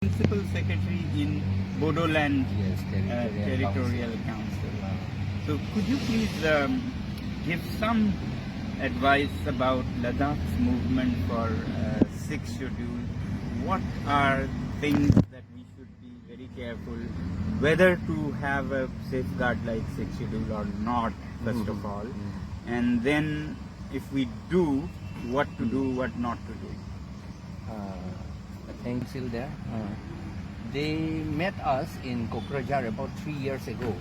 Principal Secretary in Bodoland Yes, Territorial Council. So could you please give some advice about Ladakh's movement for sixth schedule? What are things that we should be very careful whether to have a safeguard like sixth schedule or not, first of all, and then if we do, what to do, what not to do? Thanks, there. They met us in Kokrajhar about 3 years ago.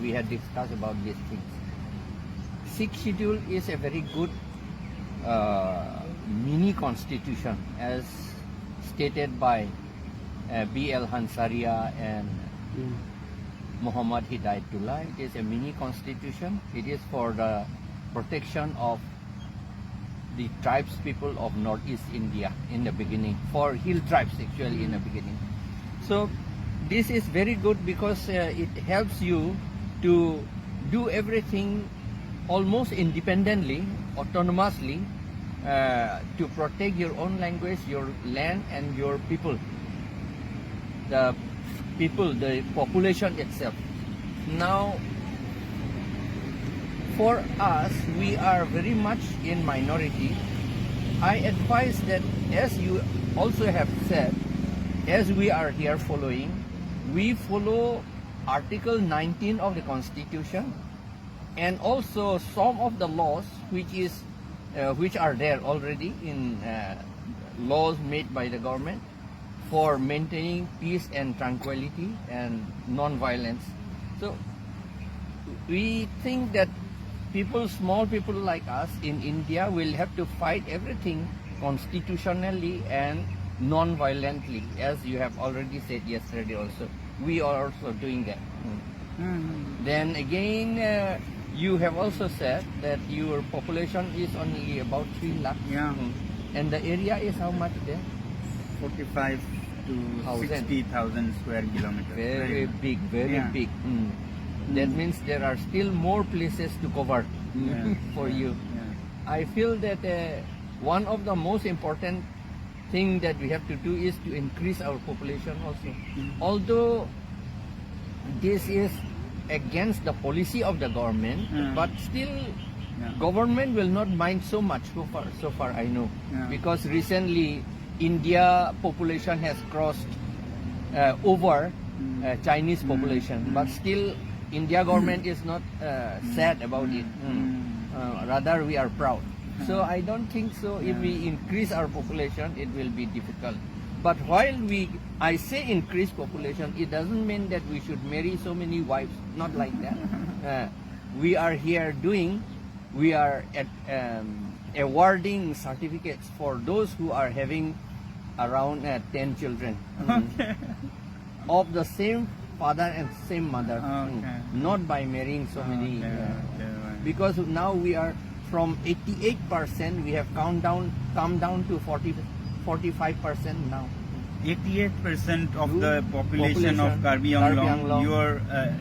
We had discussed about these things. Sixth schedule is a very good mini constitution, as stated by B.L. Hansaria and Muhammad Hidayatullah. It is a mini constitution. It is for the protection of the tribes people of Northeast India in the beginning, for hill tribes actually in the beginning. So this is very good because it helps you to do everything almost independently, autonomously, to protect your own language, your land and your people. The people, the population itself. Now, for us, we are very much in minority. I advise that, as you also have said, as we are here following, we follow Article 19 of the Constitution and also some of the laws which are there already in laws made by the government for maintaining peace and tranquility and non-violence. So we think that small people like us in India will have to fight everything constitutionally and non-violently, as you have already said yesterday also. We are also doing that. Then again, you have also said that your population is only about 3 lakhs. Yeah. And the area is how much there? 45 to 60,000 square kilometers. Very big, very big. That means there are still more places to cover for you. I feel that one of the most important thing that we have to do is to increase our population also. Although this is against the policy of the government, but still government will not mind so much so far I know. Because recently India population has crossed over Chinese population, but still India government is not sad about it. Rather, we are proud. So I don't think so. If we increase our population, it will be difficult. But while I say increase population, it doesn't mean that we should marry so many wives. Not like that. We are here we are awarding certificates for those who are having around 10 children of the same father and same mother, not by marrying so many. Because now we are from 88%, we have come down to 45% now. 88% of the population of Karbi Anglong, your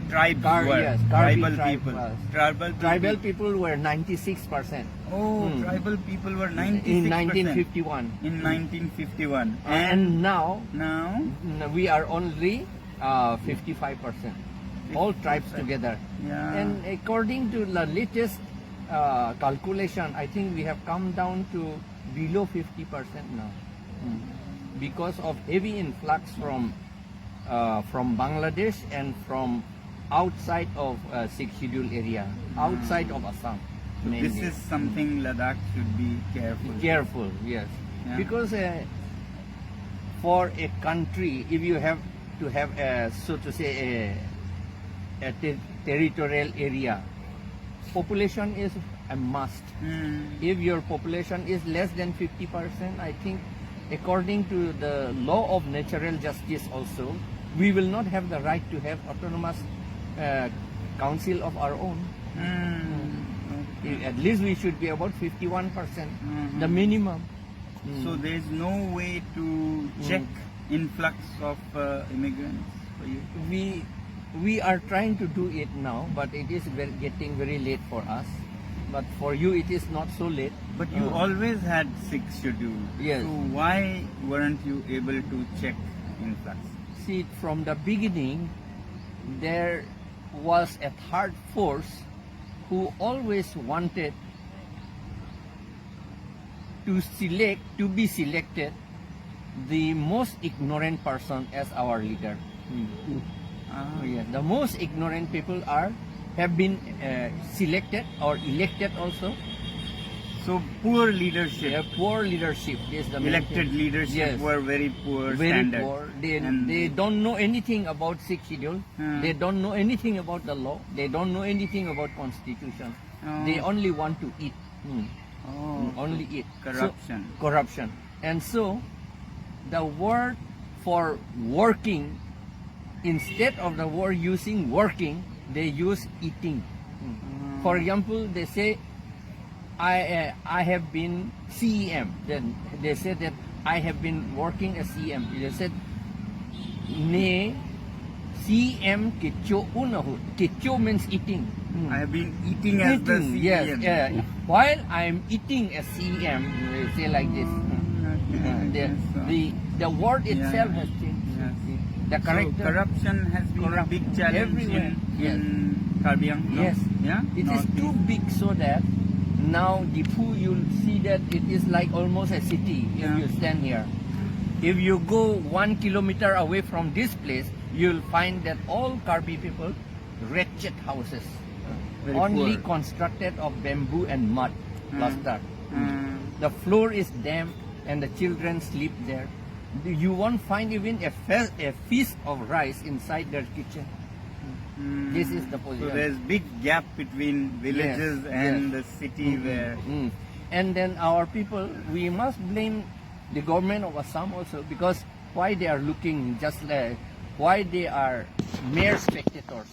tribes were yes, tribal tribe people. was. Tribal people were 96%. Oh, tribal people were 96%. In 1951. In 1951. And now we are only 55%. All tribes together. And according to the latest calculation, I think we have come down to below 50% now. Because of heavy influx from Bangladesh and from outside of sixth schedule area, outside of Assam. So this is something Ladakh should be careful. Careful, yes. Because for a country, if you have to have so to say a territorial area, population is a must. If your population is less than 50%, I think according to the law of natural justice also, we will not have the right to have autonomous council of our own. At least we should be about 51%, the minimum. So there is no way to check influx of immigrants for you? We are trying to do it now, but it is getting very late for us. But for you, it is not so late. But you always had sixth schedule. Yes. So why weren't you able to check influx? See, from the beginning, there was a third force who always wanted to be selected the most ignorant person as our leader. Ah, Yeah, the most ignorant people have been selected or elected also. so poor leadership. Yeah, poor leadership is the main Elected thing. leadership Yes. were very poor Very standard. poor. And- They don't know anything about sixth schedule. Hmm. They don't know anything about the law. They don't know anything about constitution. Oh. They only want to eat. Oh, Only eat. corruption. So, corruption. And so, the word for working, instead of the word using working, they use eating. For example, they say, I have been CEM. Then they said that I have been working as CEM. They said, ne CEM kitcho unahut. Kitcho means eating. I have been eating as the Eating, CEM. yes. While I am eating as CEM, they say like this. The word itself has changed. Yes. The character. So corruption has been a big challenge everywhere. in Karbi Anglong, no? Yes. Yeah. It is too big so that now Difu, you'll see that it is like almost a city if Yeah. you stand here. If you go 1 kilometer away from this place, you'll find that all Karbi people, wretched houses, Very only poor. constructed of bamboo and mud, plaster. The floor is damp and the children sleep there. You won't find even a feast of rice inside their kitchen. This is the So position. there's big gap between villages Yes, and yes. the city where. And then our people, we must blame the government of Assam also, because why they are looking just like, why they are mere spectators.